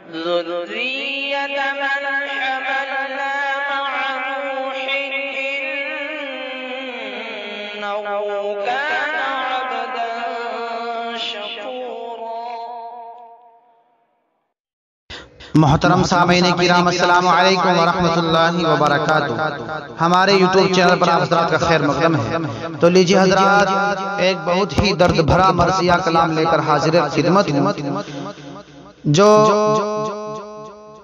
ذرية من حملنا مع نوح إنه كان عبدا شكورا۔ محترم سامعین کرام، السلام علیکم ورحمۃ اللہ وبرکاتہ۔ ہمارے یوٹیوب چینل پر آپ حضرات کا خیر مقدم ہے۔ تو لیجیے حضرات، ایک بہت ہی درد بھرا مرثیہ کلام لے کر حاضر خدمت ہوں، جو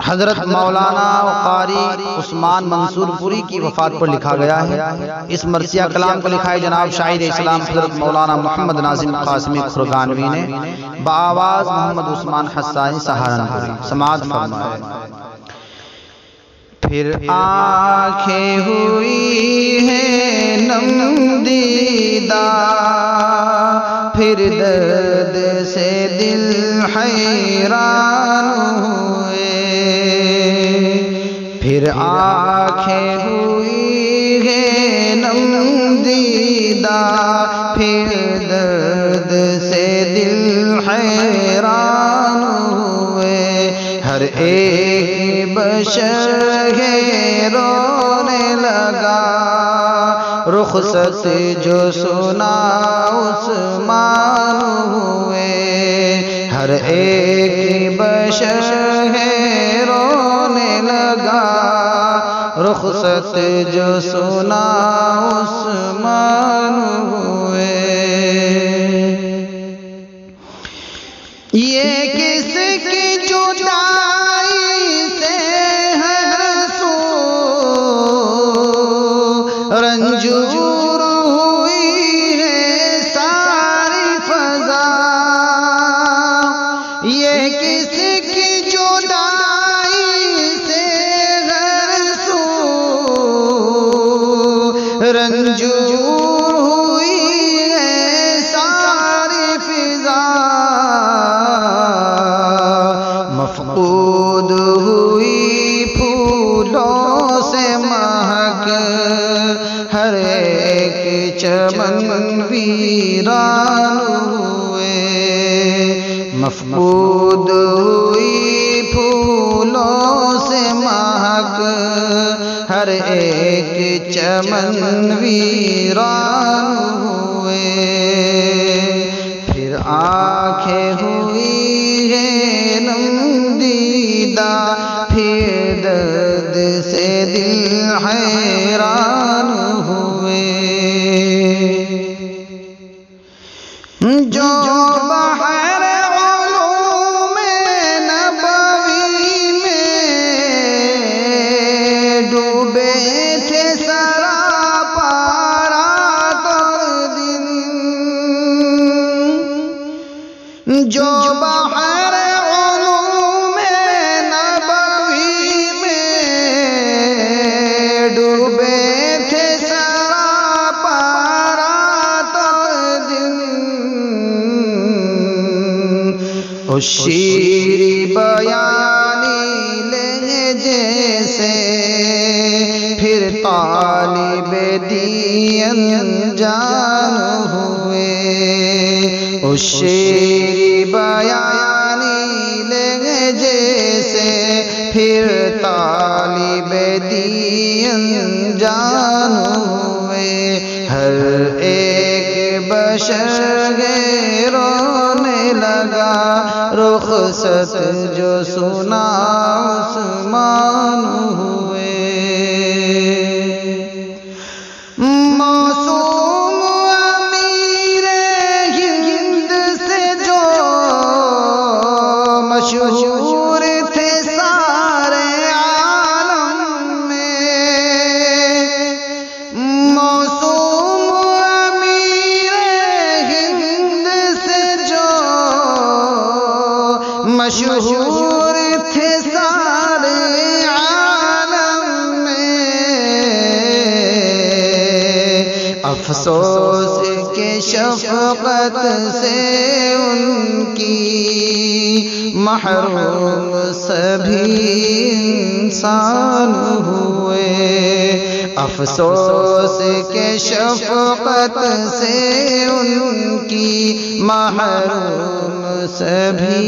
حضرت مولانا قاری عثمان منصور پوری کی وفات پر لکھا گیا ہے۔ اس مرثیہ کلام کو لکھا ہے جناب شاعر اسلام حضرت مولانا محمد ناظم قاسمی کھرگانوی نے، بآواز محمد عثمان حسانی سہارنپوری۔ سماعت فرمائے۔ پھر آنکھیں ہوئی ہیں نم دیدہ، پھر درد سے دل حیران ہوئے، پھر آنکھیں ہوئی ہیں نم دیدہ، پھر درد سے دل حیران ہوئے، ہر ایک بشر رونے لگا، رخصت جو سنا عثمان ہوئے، ہر ایک بشر رونے لگا، رخصت جو سنا عثمان ہوئے۔ یہ کس کی جدائی سے ہر سو رنجور ہوئی ہے ساری فضا، یہ کس کی جدائی سے ہر سو رنجور ہوئی ہے ساری فضا، مفقود ہوئی پھولوں سے مہک، ہر ایک چمن ویران ہوئے، مفقود ہوئی پھولوں سے مہک، ہر ایک چمن ویران ہوئے، پھر آنکھیں ہوئی ہیں نم دیدہ، پھر درد سے دل حیران ہوئے، جو بحر علوم نبوی میں ڈوبے تھے سراپا رات اور دن، جو بحر علوم نبوی میں ڈوبے تھے سراپا رات اور دن، اس شیریں بیانی لہجے سے پھر طالب دین جان ہوئے، اس شیریں بیانی لہجے سے پھر طالب دین جان ہوئے، ہر ایک بشر رونے لگا، رخصت جو سنا عثمان ہوئے، معصوم امیر ہند سے جو مشہور تھے سارے عالم میں، معصوم امیر ہند سے جو مشہور تھے سارے عالم میں، افسوس کے شفقت سے ان کی محروم سبھی انسان ہوئے، افسوس کے شفقت سے ان کی محروم سبھی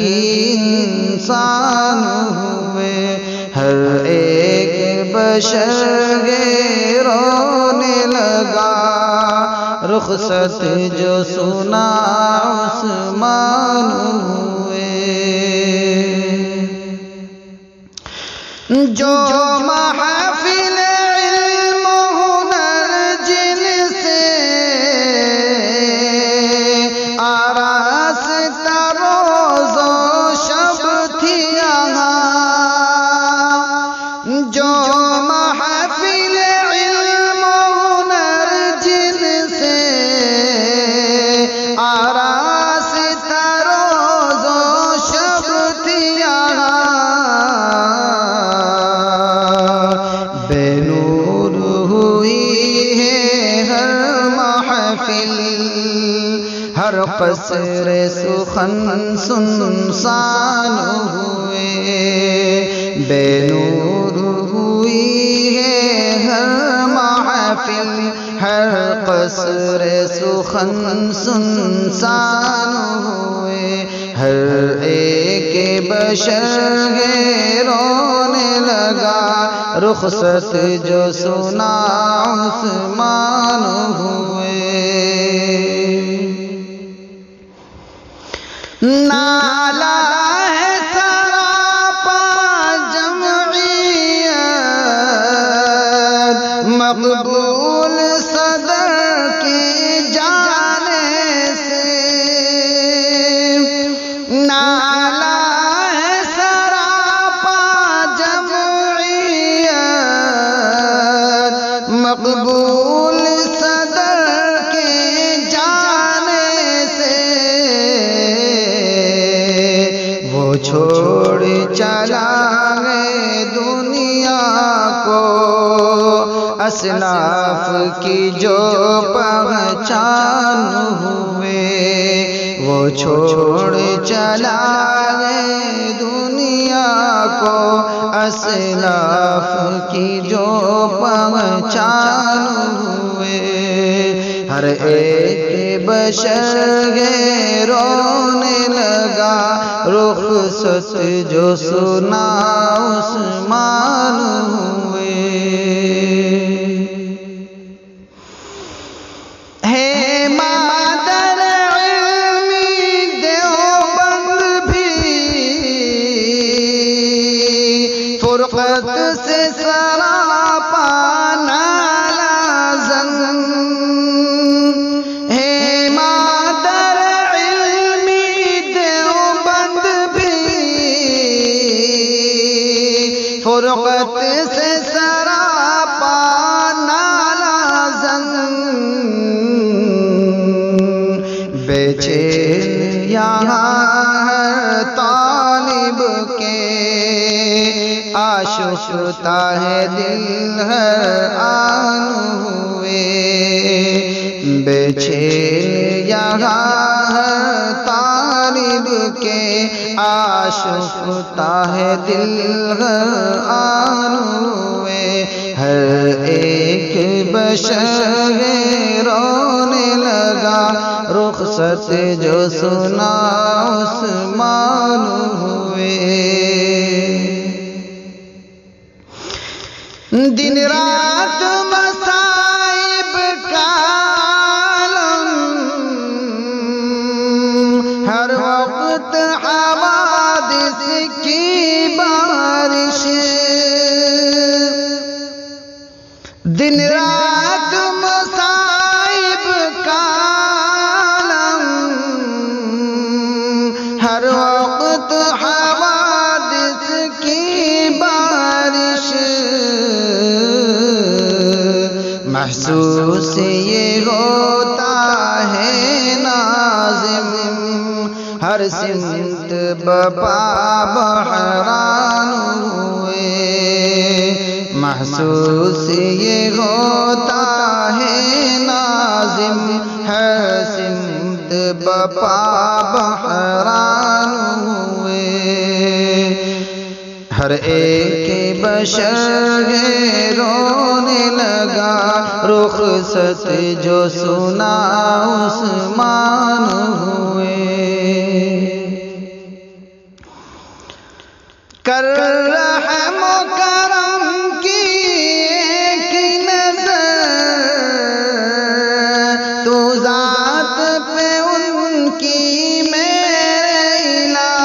انسان ہوئے، ہر ایک بشر رونے لگا، رخصت جو سنا عثمان ہوئے، جو محفل علم و ہنر جن سے آراستہ روز و شب تھی یہاں، جو محفل علم و ہنر جن سے آراستہ روز و شب تھی یہاں، بے نور ہوئی ہے ہر محفل، ہر قصر سخن سنسان ہوئے، بے نور ہوئی ہے ہر محفل، ہر قصر سخن سنسان ہوئے، ہر ایک بشر رونے لگا، رخصت جو سنا عثمان ہوئے، نالا ہے سراپا جمعیت، مقبول صدر کے جانے سے، نالا ہے سراپا جمعیت، مقبول صدر کے جانے سے، وہ چھوڑ چلا ہے دنیا کو اسلاف کی جو پہچان ہوئے، وہ چھوڑ چلا ہے دنیا کو اسلاف کی جو پہچان ہوئے، ہر ایک بشر رونے لگا، رخصت جو سنا عثمان ہوئے، ہے مادر علمی دیوبند بھی فرقت سے سراپا نالا زن، ہے مادر علمی دیوبند بھی فرقت سے سراپا نالا زن، بے چین یہاں ہر طالب کے آشفتہ ہے دل ہر آن ہوئے، بے چین یہاں ہر طالب کے آشفتہ ہے دل ہر آن ہوئے، ہر ایک بشر رونے لگا، رخصت جو سنا عثمان ہوئے، دن رات مصائب کا عالم، ہر وقت حوادث کی بارش، دن رات مصائب کا عالم، ہر وقت حوادث کی بارش، محسوس یہ ہوتا ہے ناظم، ہر سمت بپا بحران ہوئے، محسوس یہ ہوتا ہے ناظم، ہر سمت بپا بحران ہوئے، ہر ایک بشر رونے لگا، رخصت جو سنا عثمان ہوئے۔ کر رحم و کرم کی ایک نظر تو ذات پہ ان کی میرے الہ،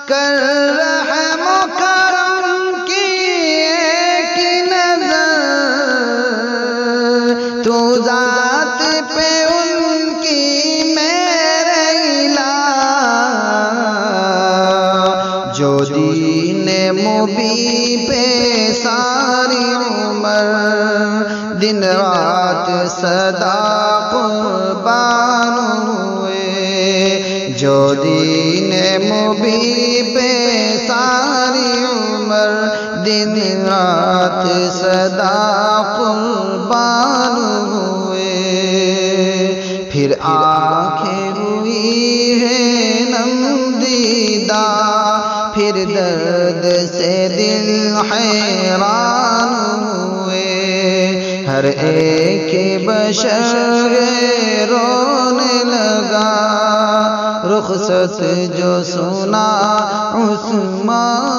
کر رحم و کرم کی ایک نظر تو ذات پہ ان کی میرے الہ، جو دین مبین پہ ساری عمر دن رات سدا قربان ہوئے، جو دین مبین پہ ساری عمر دن رات سدا قربان ہوئے، پھر آنکھیں ہوئی ہے نم دیدہ، پھر درد سے دل حیران ہوئے، ہر ایک بشر رونے لگا، رخصت جو سنا عثمان